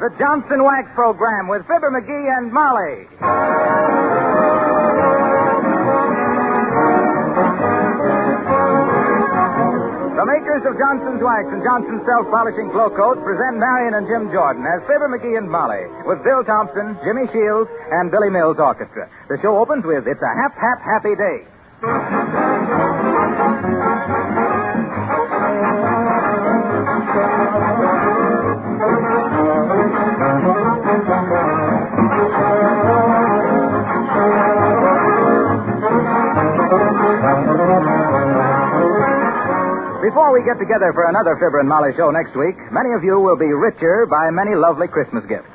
the Johnson Wax Program with Fibber, McGee, and Molly. The makers of Johnson's Wax and Johnson's Self-Polishing Glow Coat present Marion and Jim Jordan as Fibber, McGee, and Molly with Bill Thompson, Jimmy Shields, and Billy Mills Orchestra. The show opens with It's a Happy Day. Before we get together for another Fibber and Molly show next week, many of you will be richer by many lovely Christmas gifts.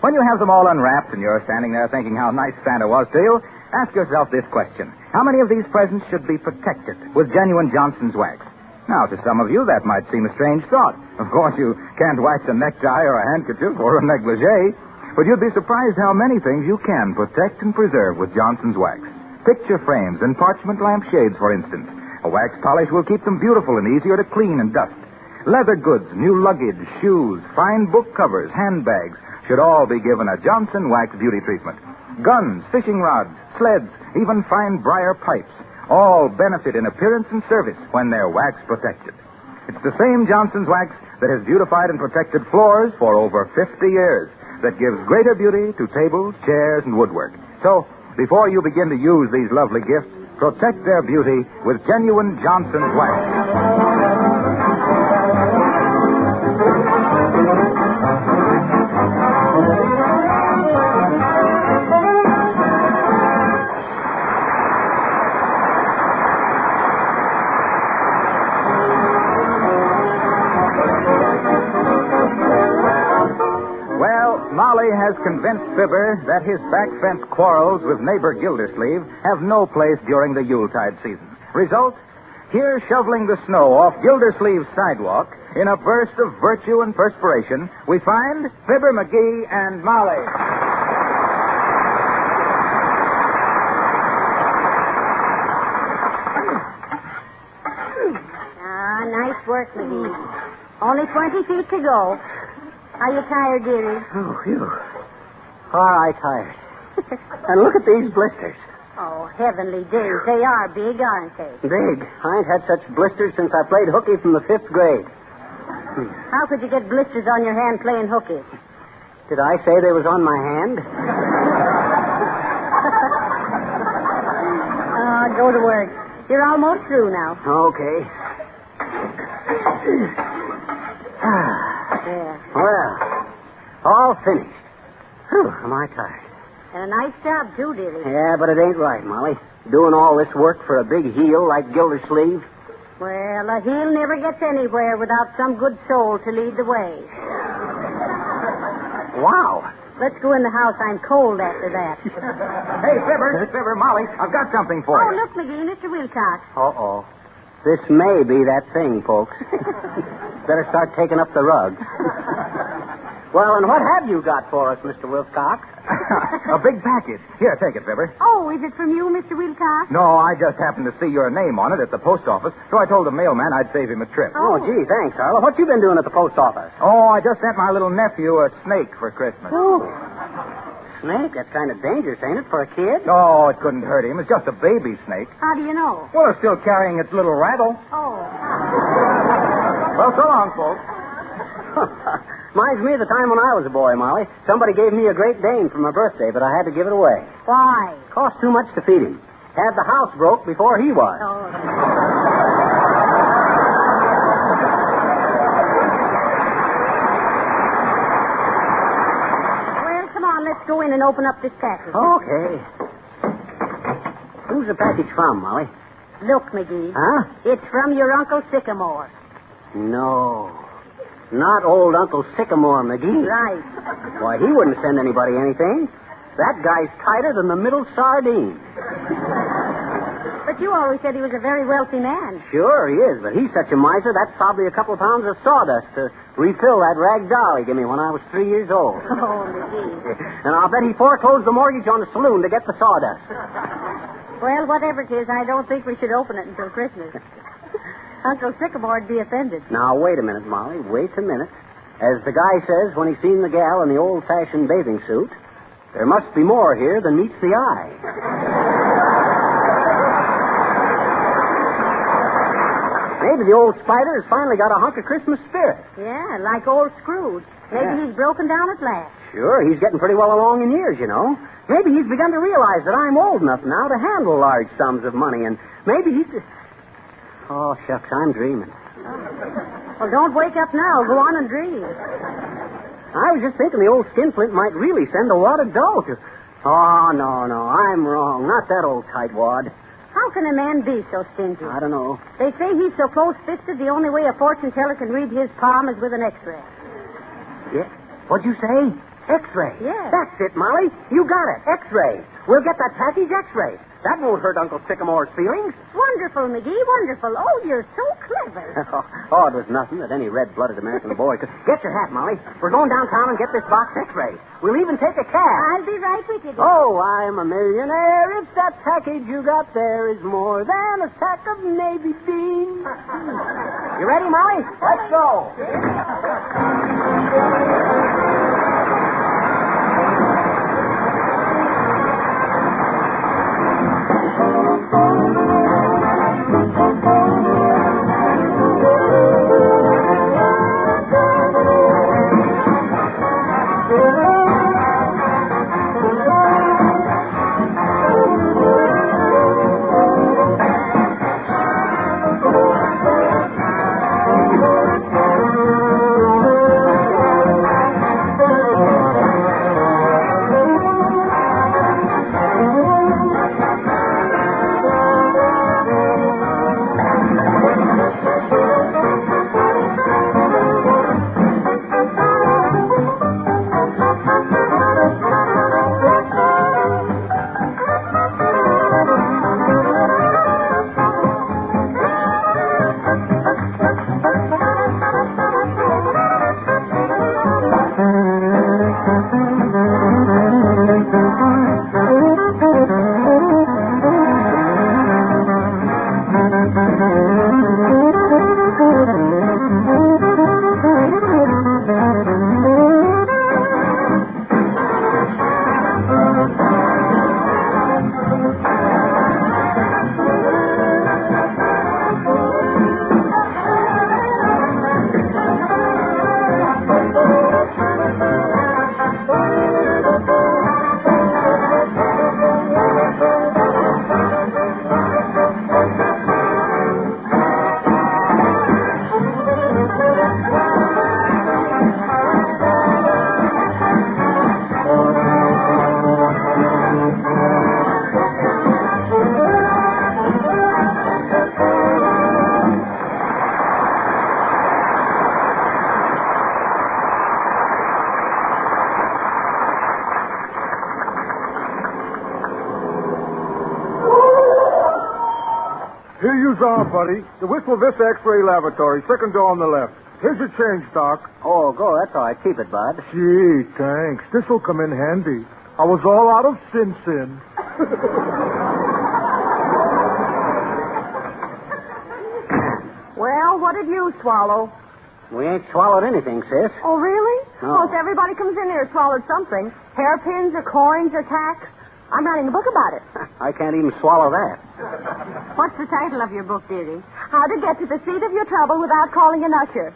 When you have them all unwrapped and you're standing there thinking how nice Santa was to you, ask yourself this question. How many of these presents should be protected with genuine Johnson's Wax? Now, to some of you, that might seem a strange thought. Of course, you can't wax a necktie or a handkerchief or a negligee, but you'd be surprised how many things you can protect and preserve with Johnson's Wax. Picture frames and parchment lampshades, for instance. A wax polish will keep them beautiful and easier to clean and dust. Leather goods, new luggage, shoes, fine book covers, handbags should all be given a Johnson Wax beauty treatment. Guns, fishing rods, sleds, even fine briar pipes all benefit in appearance and service when they're wax protected. It's the same Johnson's Wax that has beautified and protected floors for over 50 years that gives greater beauty to tables, chairs, and woodwork. So, before you begin to use these lovely gifts, protect their beauty with genuine Johnson's Wax. Molly has convinced Fibber that his back fence quarrels with neighbor Gildersleeve have no place during the Yuletide season. Result? Here shoveling the snow off Gildersleeve's sidewalk in a burst of virtue and perspiration, we find Fibber, McGee, and Molly. Nice work, McGee. Only 20 feet to go. Are you tired, dearie? Oh, phew. All right, tired. And look at these blisters. Oh, heavenly days. They are big, aren't they? Big. I ain't had such blisters since I played hooky from the 5th grade. How could you get blisters on your hand playing hooky? Did I say they was on my hand? Go to work. You're almost through now. Okay. There. Well, all finished. Whew, am I tired. And a nice job, too, dearie. Yeah, but it ain't right, Molly. Doing all this work for a big heel like Gildersleeve. Well, a heel never gets anywhere without some good soul to lead the way. Wow. Let's go in the house. I'm cold after that. Hey, Fibber, Molly, I've got something for you. Oh, look, McGee, Mr. Wilcox. Uh-oh. This may be that thing, folks. Better start taking up the rug. Well, and what have you got for us, Mr. Wilcox? A big package. Here, take it, Fibber. Oh, is it from you, Mr. Wilcox? No, I just happened to see your name on it at the post office, so I told the mailman I'd save him a trip. Oh, gee, thanks, Arlo. What you been doing at the post office? Oh, I just sent my little nephew a snake for Christmas. Oh. Snake? That's kind of dangerous, ain't it, for a kid? Oh, it couldn't hurt him. It's just a baby snake. How do you know? Well, it's still carrying its little rattle. Oh. Well, so long, folks. Reminds me of the time when I was a boy, Molly. Somebody gave me a Great Dane for my birthday, but I had to give it away. Why? Cost too much to feed him. Had the house broke before he was. Oh. Well, come on, let's go in and open up this package. Okay. Who's the package from, Molly? Look, McGee. Huh? It's from your Uncle Sycamore. No. Not old Uncle Sycamore, McGee. Right. Why, he wouldn't send anybody anything. That guy's tighter than the middle sardine. But you always said he was a very wealthy man. Sure, he is, but he's such a miser, that's probably a couple pounds of sawdust to refill that rag doll he gave me when I was 3 years old. Oh, McGee. And I'll bet he foreclosed the mortgage on the saloon to get the sawdust. Well, whatever it is, I don't think we should open it until Christmas. Uncle Sycamore'd be offended. Now, wait a minute, Molly. Wait a minute. As the guy says when he's seen the gal in the old-fashioned bathing suit, there must be more here than meets the eye. Maybe the old spider has finally got a hunk of Christmas spirit. Yeah, like old Scrooge. Maybe he's broken down at last. Sure, he's getting pretty well along in years, you know. Maybe he's begun to realize that I'm old enough now to handle large sums of money, and maybe he's... Oh, shucks, I'm dreaming. Well, don't wake up now. Go on and dream. I was just thinking the old skinflint might really send a wad of dough to... Oh, no, I'm wrong. Not that old tightwad. How can a man be so stingy? I don't know. They say he's so close-fisted, the only way a fortune teller can read his palm is with an X-ray. Yeah. What'd you say? X-ray. Yeah. That's it, Molly. You got it. X-ray. We'll get that package X-ray. That won't hurt Uncle Sycamore's feelings. Wonderful, McGee, wonderful. Oh, you're so clever. Oh, it was nothing that any red-blooded American boy could... Get your hat, Molly. We're going downtown and get this box X-ray. We'll even take a cab. I'll be right with you, dear. Oh, I'm a millionaire if that package you got there is more than a sack of navy beans. You ready, Molly? Let's go. Here you are, buddy. The Whistle Vista X-ray Laboratory, second door on the left. Here's your change, Doc. Oh, go. That's all right. Keep it, Bud. Gee, thanks. This'll come in handy. I was all out of sin. Well, what did you swallow? We ain't swallowed anything, sis. Oh, really? No. Most everybody comes in here swallowed something. Hairpins or coins or tacks. I'm writing a book about it. I can't even swallow that. What's the title of your book, dearie? How to Get to the Seat of Your Trouble Without Calling an Usher.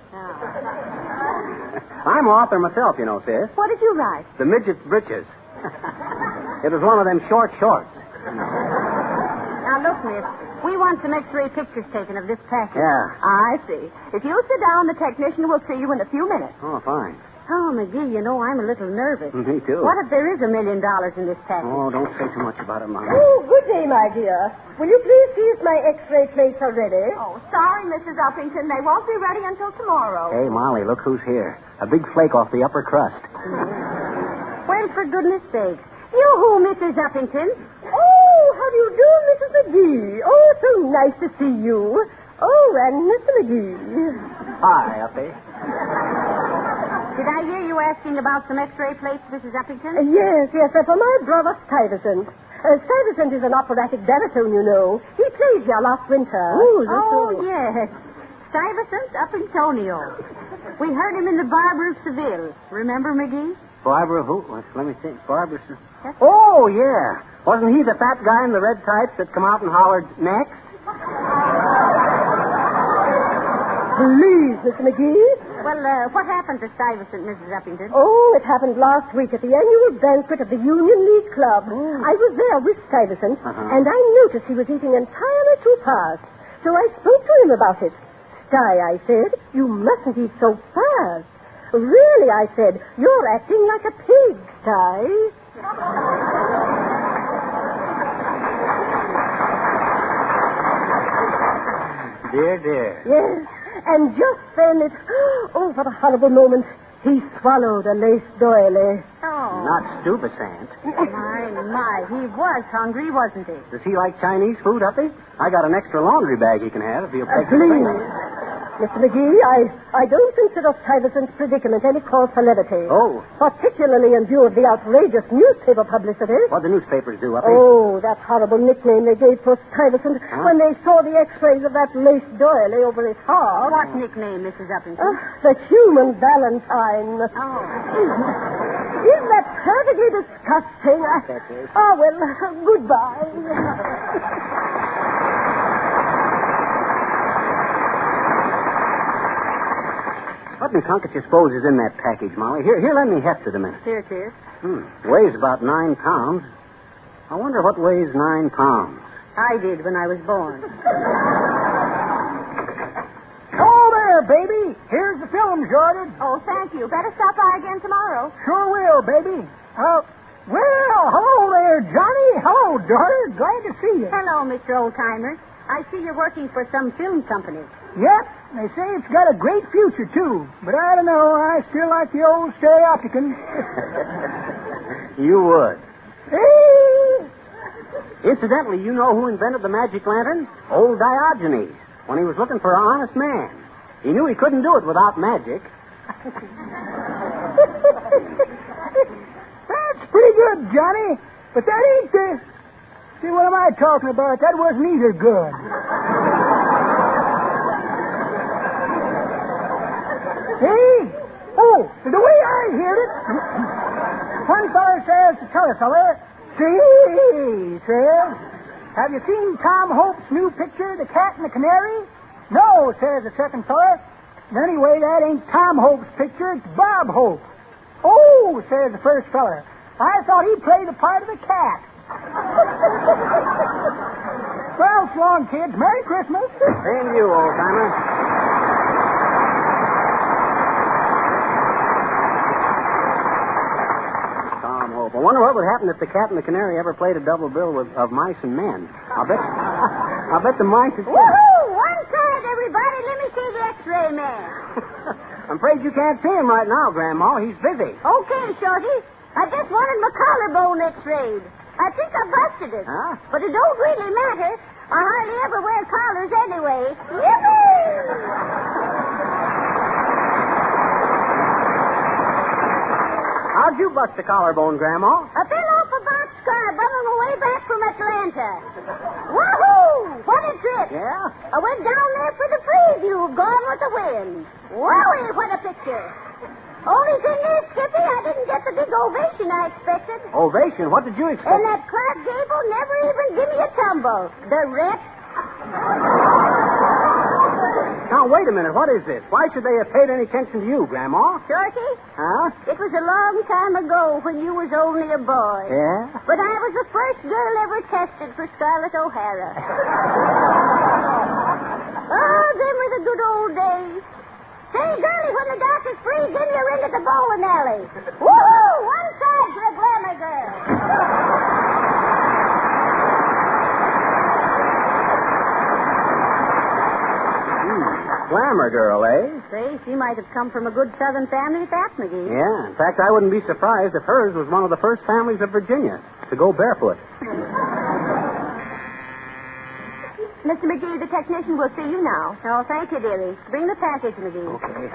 I'm an author myself, you know, sis. What did you write? The Midget's Britches. It was one of them shorts. Now, look, miss. We want some X-ray pictures taken of this package. Yeah. I see. If you'll sit down, the technician will see you in a few minutes. Oh, fine. Oh, McGee, you know, I'm a little nervous. Me too. What if there is $1 million in this package? Oh, don't say too much about it, Mama. Oh, good day, my dear. Will you please see if my X-ray plates are ready? Oh, sorry, Mrs. Uppington. They won't be ready until tomorrow. Hey, Molly, look who's here. A big flake off the upper crust. Well, for goodness sakes. You-hoo, Mrs. Uppington. Oh, how do you do, Mrs. McGee? Oh, so nice to see you. Oh, and Mr. McGee. Hi, Uppy. Did I hear you asking about some X-ray plates, Mrs. Uppington? Yes, for my brother Stuyvesant. Stuyvesant is an operatic baritone, you know. He played here last winter. Oh, yes. Stuyvesant Uppingtonio. We heard him in the Barber of Seville. Remember, McGee? Barbara who? Let me think. Barbara. Oh, yeah. Wasn't he the fat guy in the red tights that come out and hollered, next? Please, Mr. McGee. Well, what happened to Stuyvesant, Mrs. Uppington? Oh, it happened last week at the annual banquet of the Union League Club. I was there with Stuyvesant, and I noticed he was eating entirely too fast. So I spoke to him about it. Sty, I said, you mustn't eat so fast. Really, I said, you're acting like a pig, Sty. Dear. Yes, and just then it... Oh, what a horrible moment. He swallowed a lace doily. Oh. Not stupefacient. My, he was hungry, wasn't he? Does he like Chinese food, Uppy? I got an extra laundry bag he can have if he'll take the Please. thing. Mr. McGee, I don't consider Stuyvesant's predicament any cause for levity. Oh. Particularly in view of the outrageous newspaper publicity. What'd the newspapers do, Uppy? Oh, that horrible nickname they gave poor Stuyvesant when they saw the x-rays of that lace doily over his heart. What nickname, Mrs. Uppington? The human Valentine. Oh. Isn't that perfectly disgusting? Oh, well, goodbye. What in conket you suppose is in that package, Molly? Here, let me heft it a minute. Here it is. Weighs about 9 pounds. I wonder what weighs 9 pounds. I did when I was born. Oh, there, baby. Here's the film you ordered. Oh, thank you. Better stop by again tomorrow. Sure will, baby. Well, hello there, Johnny. Hello, daughter. Glad to see you. Hello, Mr. Oldtimer. I see you're working for some film company. Yep, they say it's got a great future, too. But I don't know. I still like the old stereopticon. You would. Hey! Incidentally, you know who invented the magic lantern? Old Diogenes, when he was looking for an honest man. He knew he couldn't do it without magic. That's pretty good, Johnny. But that ain't the... See, what am I talking about? That wasn't either good. Hey! Oh, the way I hear it, one fellow says to t'other fellow, say, says, have you seen Tom Hope's new picture, The Cat and the Canary? No, says the second fellow. Anyway, that ain't Tom Hope's picture, it's Bob Hope. Oh, says the first fellow. I thought he played the part of the cat. Well, so long, kids. Merry Christmas. Same to you, old-timer. Tom Hope. I wonder what would happen if the Cat and the Canary ever played a double bill of mice and men. I'll bet the mice would... Woohoo! One side, everybody. Let me see the x-ray man. I'm afraid you can't see him right now, Grandma. He's busy. Okay, Shorty. I just wanted my collarbone x-rayed. I think I busted it. Huh? But it don't really matter. I hardly ever wear collars anyway. Yippee! How'd you bust the collarbone, Grandma? I fell off a boxcar on my way back from Atlanta. Woohoo! What a trip. Yeah? I went down there for the preview of Gone with the Wind. Wowee, what a picture. Only thing is, Skippy, I didn't get the big ovation I expected. Ovation? What did you expect? And that Clark Gable never even give me a tumble. The wretch. Now, wait a minute. What is this? Why should they have paid any attention to you, Grandma? Shorty, Huh? it was a long time ago when you was only a boy. Yeah? But I was the first girl ever tested for Scarlett O'Hara. Oh, them were the good old days. Say, girlie, when the doctor's free, give me a ring at the bowling alley. Woohoo! One side for the glamour girl. Glamour girl, eh? Say, she might have come from a good Southern family at that, McGee. Yeah. In fact, I wouldn't be surprised if hers was one of the first families of Virginia to go barefoot. Mr. McGee, the technician will see you now. Oh, thank you, dearie. Bring the package, McGee. Okay.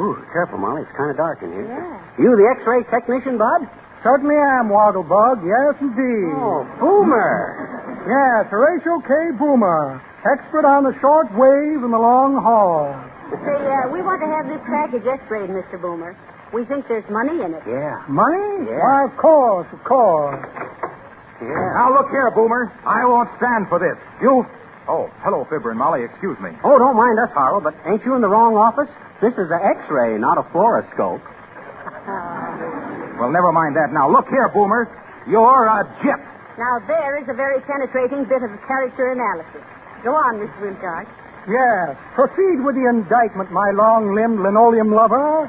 Ooh, careful, Molly. It's kind of dark in here. Yeah. You the X-ray technician, Bud? Certainly am, Wogglebug. Yes, indeed. Oh, Boomer. Yes, Horatio K. Boomer. Expert on the short wave and the long haul. Say, we want to have this package x-rayed, Mr. Boomer. We think there's money in it. Yeah. Money? Yeah. Why, of course, of course. Yeah. Now, look here, Boomer. I won't stand for this. You... Oh, hello, Fibber and Molly. Excuse me. Oh, don't mind us, Harlow, but ain't you in the wrong office? This is an X-ray, not a fluoroscope. Well, never mind that now. Look here, Boomer. You're a gyp. Now, there is a very penetrating bit of character analysis. Go on, Mr. Wilcox. Yes. Proceed with the indictment, my long-limbed linoleum lover.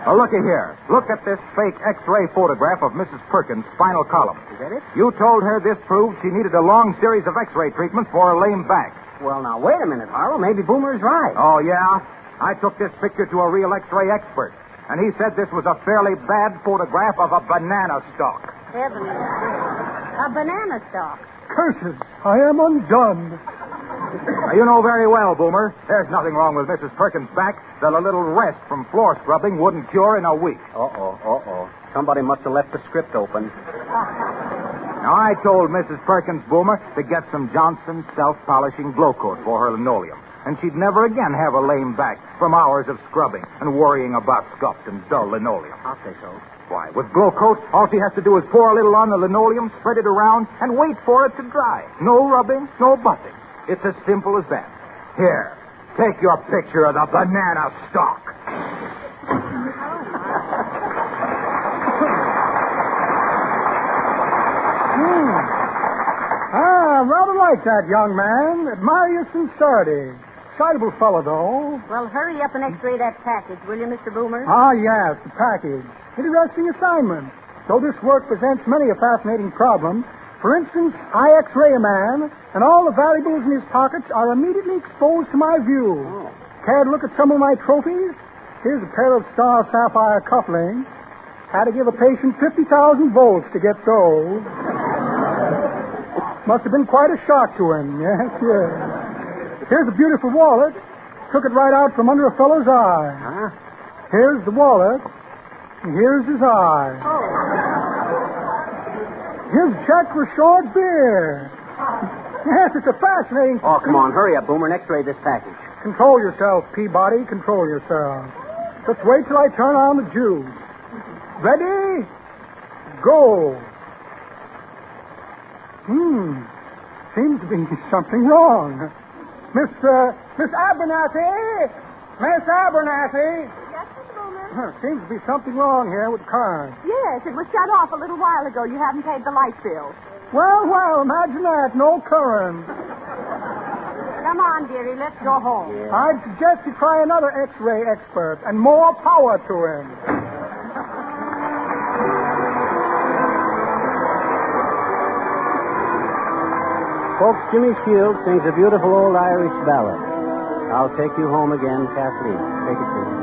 Well, looky here. Look at this fake X-ray photograph of Mrs. Perkins' spinal column. Is that it? You told her this proved she needed a long series of X-ray treatments for a lame back. Well, now, wait a minute, Harlow. Maybe Boomer's right. Oh, yeah? I took this picture to a real X-ray expert, and he said this was a fairly bad photograph of a banana stalk. Heavens. A banana stalk. Curses, I am undone. Now, you know very well, Boomer, there's nothing wrong with Mrs. Perkins' back that a little rest from floor scrubbing wouldn't cure in a week. Uh-oh. Somebody must have left the script open. Now, I told Mrs. Perkins, Boomer, to get some Johnson self-polishing glow coat for her linoleum, and she'd never again have a lame back from hours of scrubbing and worrying about scuffed and dull linoleum. I'll say so. Why, with glow coat, all she has to do is pour a little on the linoleum, spread it around, and wait for it to dry. No rubbing, no buffing. It's as simple as that. Here, take your picture of the banana stalk. Rather like that, young man. Admire your sincerity. Excitable fellow, though. Well, hurry up and x-ray that package, will you, Mr. Boomer? Ah, yes, the package. Interesting assignment. Though this work presents many a fascinating problem. For instance, I x-ray a man, and all the valuables in his pockets are immediately exposed to my view. Oh. Care to look at some of my trophies? Here's a pair of star sapphire cufflinks. Had to give a patient 50,000 volts to get those. Must have been quite a shock to him. Yes. Here's a beautiful wallet. Took it right out from under a fellow's eye. Huh? Here's the wallet. And here's his eye. Oh. Here's a check for short beer. Yes, it's a fascinating... Oh, come on. Hurry up, Boomer, and x-ray this package. Control yourself, Peabody. Control yourself. Just wait till I turn on the juice. Ready? Go. Seems to be something wrong. Miss Abernathy! Miss Abernathy! Yes, Mr. Boomer? Seems to be something wrong here with the car. Yes, it was shut off a little while ago. You haven't paid the light bill. Well, imagine that. No current. Come on, dearie, let's go home. Yeah. I'd suggest you try another X-ray expert, and more power to him. Folks, Jimmy Shields sings a beautiful old Irish ballad. I'll take you home again, Kathleen. Take it, please.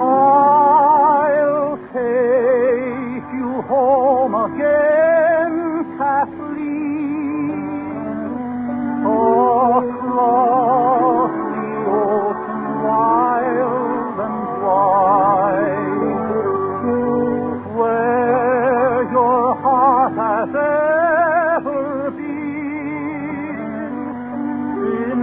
I'll take you home again, Kathleen, across the ocean wild and wide, where your heart has ever been in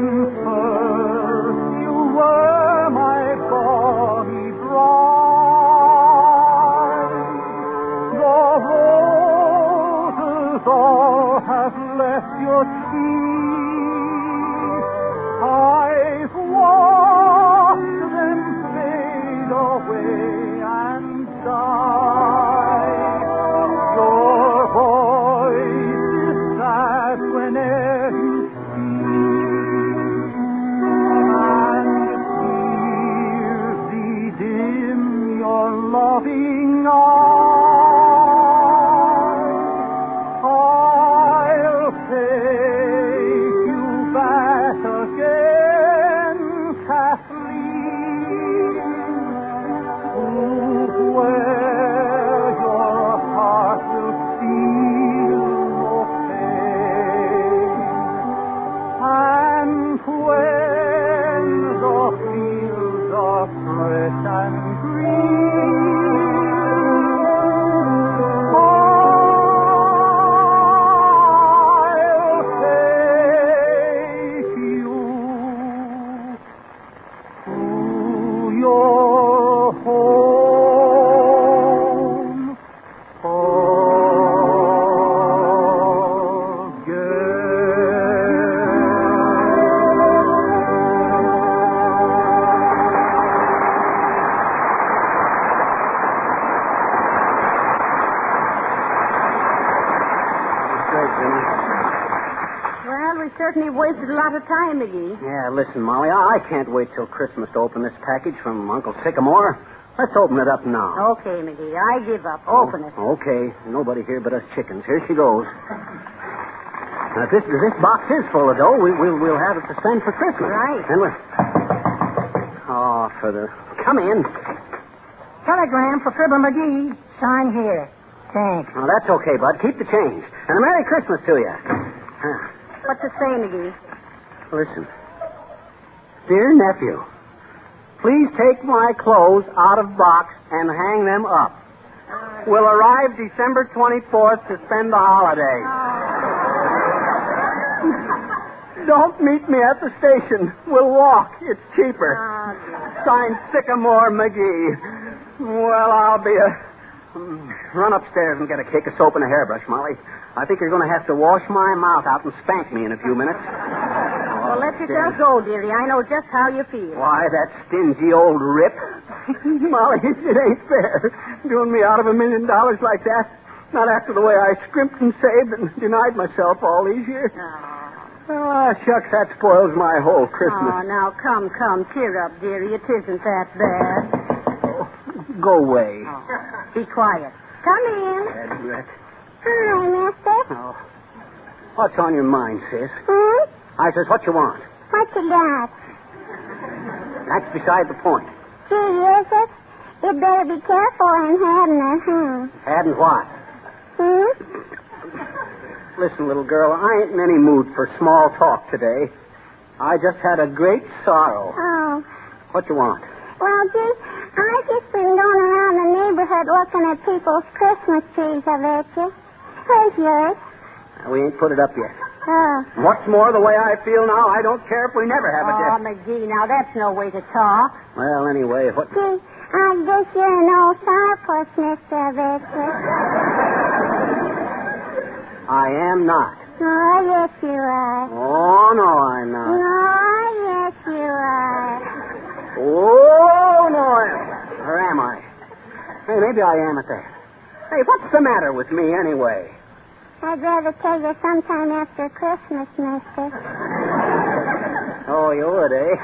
out of time, McGee. Yeah, listen, Molly, I can't wait till Christmas to open this package from Uncle Sycamore. Let's open it up now. Okay, McGee, I give up. Open it. Okay. Nobody here but us chickens. Here she goes. Now, if this box is full of dough, we'll have it to spend for Christmas. Right. And for the... Come in. Telegram for Fibber McGee. Sign here. Thanks. Oh, that's okay, Bud. Keep the change. And a Merry Christmas to you. What's it say, McGee? Listen. Dear nephew, please take my clothes out of box and hang them up. Will arrive December 24th to spend the holiday. Don't meet me at the station. We'll walk. It's cheaper. Signed Sycamore McGee. Well, I'll be run upstairs and get a cake of soap and a hairbrush, Molly. I think you're going to have to wash my mouth out and spank me in a few minutes. Well, let yourself go, dearie. I know just how you feel. Why, that stingy old rip. Molly, it ain't fair. Doing me out of $1 million like that. Not after the way I scrimped and saved and denied myself all these years. Shucks, that spoils my whole Christmas. Oh, now, come, cheer up, dearie. It isn't that bad. Go away. Be quiet. Come in. Bad wreck. Hi, mister. Oh. What's on your mind, sis? I says, what you want? What you got? That's beside the point. Gee, is it? You'd better be careful in having it, Hadn't what? Listen, little girl, I ain't in any mood for small talk today. I just had a great sorrow. Oh. What you want? Well, gee, I've just been going around the neighborhood looking at people's Christmas trees, I bet you. Where's yours? We ain't put it up yet. Oh. What's more, the way I feel now, I don't care if we never have it Oh, yet. McGee, now that's no way to talk. Well, anyway, what... Gee, I guess you're an old sourpuss, mister, I bet you. I am not. Oh, yes, you are. Oh, no, I'm not. Oh, yes, you are. Oh, no, or am I? Hey, maybe I am at that. Hey, what's the matter with me, anyway? I'd rather tell you sometime after Christmas, mister. Oh, you would, eh?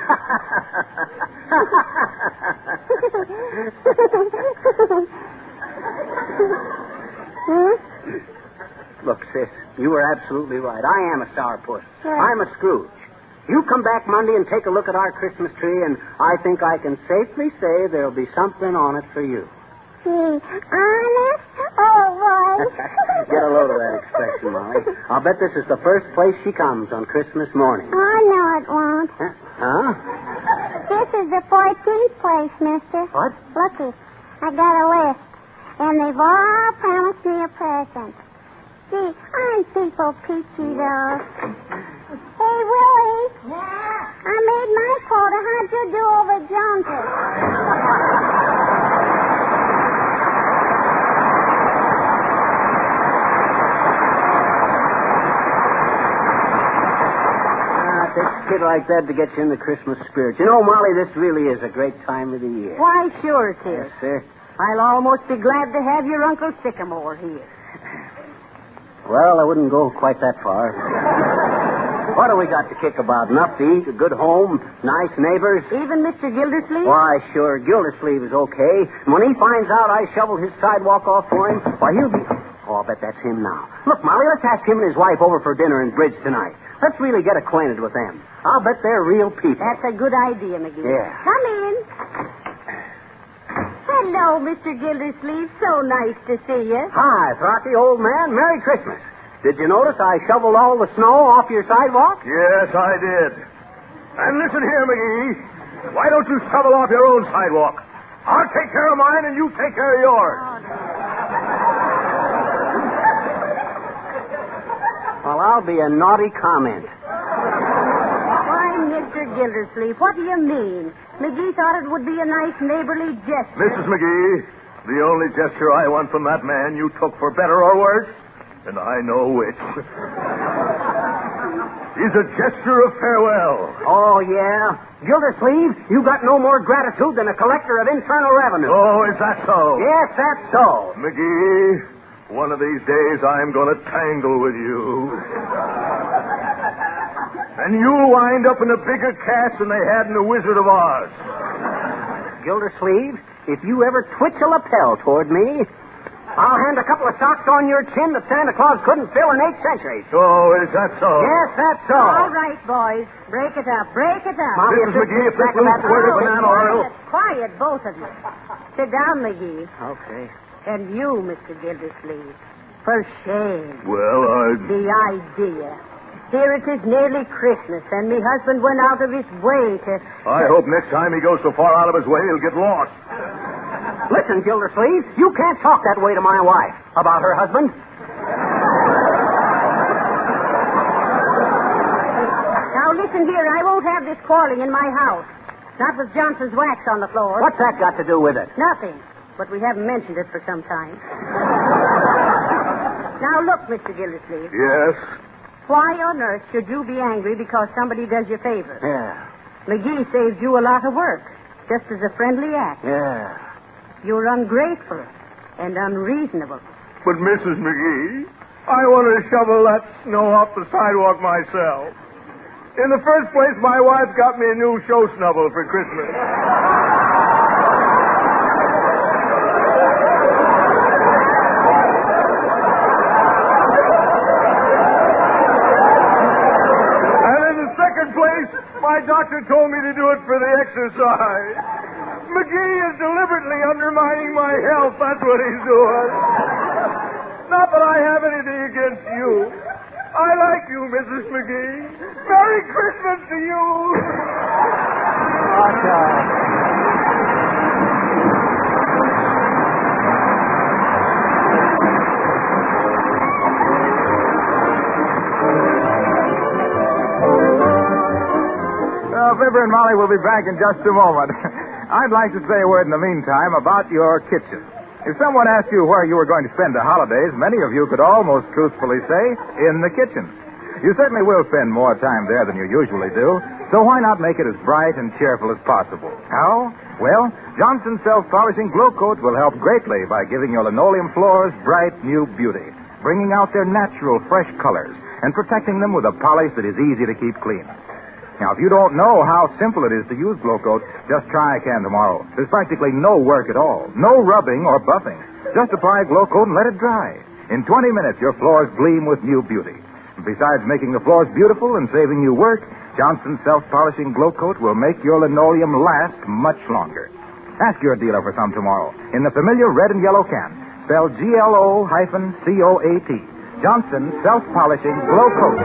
Look, sis, you were absolutely right. I am a sourpuss. Sure. I'm a Scrooge. You come back Monday and take a look at our Christmas tree, and I think I can safely say there'll be something on it for you. Gee, honest? Oh, boy. Get a load of that expression, Molly. I'll bet this is the first place she comes on Christmas morning. Oh, no, it won't. Huh? This is the 14th place, mister. What? Looky, I got a list, and they've all promised me a present. Gee, aren't people peachy, though? Hey, Willie. Yeah? I made my quota. How'd you do over Jones's? Takes a kid like that to get you in the Christmas spirit. You know, Molly, this really is a great time of the year. Why, sure it is. Yes, sir. I'll almost be glad to have your Uncle Sycamore here. Well, I wouldn't go quite that far. What do we got to kick about? Enough to eat, a good home, nice neighbors. Even Mr. Gildersleeve? Why, sure, Gildersleeve is okay. And when he finds out I shoveled his sidewalk off for him, why, he'll be... Oh, I'll bet that's him now. Look, Molly, let's ask him and his wife over for dinner in Bridge tonight. Let's really get acquainted with them. I'll bet they're real people. That's a good idea, McGee. Yeah. Come in. Hello, Mr. Gildersleeve. So nice to see you. Hi, Throtty, old man. Merry Christmas. Did you notice I shoveled all the snow off your sidewalk? Yes, I did. And listen here, McGee. Why don't you shovel off your own sidewalk? I'll take care of mine, and you take care of yours. Well, I'll be a naughty comment. Why, Mr. Gildersleeve, what do you mean? McGee thought it would be a nice neighborly gesture. Mrs. McGee, the only gesture I want from that man you took for better or worse, and I know which, is a gesture of farewell. Oh, yeah? Gildersleeve, you got no more gratitude than a collector of internal revenue. Oh, is that so? Yes, that's so. McGee, one of these days I'm going to tangle with you. And you'll wind up in a bigger cast than they had in The Wizard of Oz. Gildersleeve, if you ever twitch a lapel toward me, I'll hand a couple of socks on your chin that Santa Claus couldn't fill in 8 centuries. Oh, is that so? Yes, that's so. All right, boys. Break it up. Break it up. Mommy, Mrs. McGee, if this little squirt of banana oil... Quiet, both of you. Sit down, McGee. Okay. And you, Mr. Gildersleeve. For shame. Well, The idea. Here it is nearly Christmas, and me husband went out of his way to... I hope next time he goes so far out of his way, he'll get lost. Listen, Gildersleeve, you can't talk that way to my wife. About her husband. Now, listen here. I won't have this quarreling in my house. Not with Johnson's wax on the floor. What's that got to do with it? Nothing. But we haven't mentioned it for some time. Now, look, Mr. Gildersleeve. Yes? Why on earth should you be angry because somebody does you a favor? Yeah. McGee saved you a lot of work, just as a friendly act. Yeah. You're ungrateful and unreasonable. But, Mrs. McGee, I want to shovel that snow off the sidewalk myself. In the first place, my wife got me a new show snubble for Christmas. And in the second place, my doctor told me to do it for the exercise. McGee is deliberately undermining my health. That's what he's doing. Not that I have anything against you. I like you, Mrs. McGee. Merry Christmas to you. Fibber and Molly will be back in just a moment. I'd like to say a word in the meantime about your kitchen. If someone asked you where you were going to spend the holidays, many of you could almost truthfully say, in the kitchen. You certainly will spend more time there than you usually do, so why not make it as bright and cheerful as possible? How? Well, Johnson's Self-Polishing Glow Coat will help greatly by giving your linoleum floors bright new beauty, bringing out their natural, fresh colors, and protecting them with a polish that is easy to keep clean. Now, if you don't know how simple it is to use Glow Coat, just try a can tomorrow. There's practically no work at all. No rubbing or buffing. Just apply Glow Coat and let it dry. In 20 minutes, your floors gleam with new beauty. Besides making the floors beautiful and saving you work, Johnson's Self-Polishing Glow Coat will make your linoleum last much longer. Ask your dealer for some tomorrow in the familiar red and yellow can, spelled GLO-COAT. Johnson's Self-Polishing Glow Coat.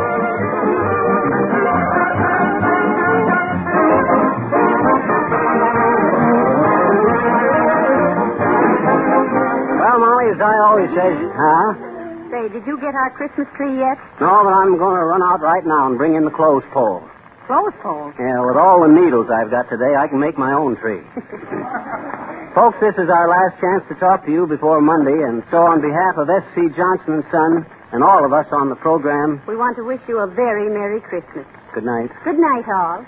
Well, Molly, as I always say, Say, did you get our Christmas tree yet? No, but I'm going to run out right now and bring in the clothes pole. Clothes pole? Yeah, with all the needles I've got today, I can make my own tree. Folks, this is our last chance to talk to you before Monday, and so on behalf of S.C. Johnson & Son and all of us on the program, We want to wish you a very Merry Christmas. good night. Good night, all.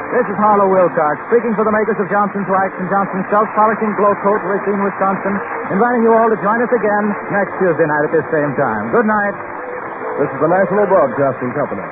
This is Harlow Wilcox, speaking for the makers of Johnson's Wax and Johnson's Self-Polishing Glow Coat, Racine, Wisconsin, inviting you all to join us again next Tuesday night at this same time. Good night. This is the National Broadcasting Company.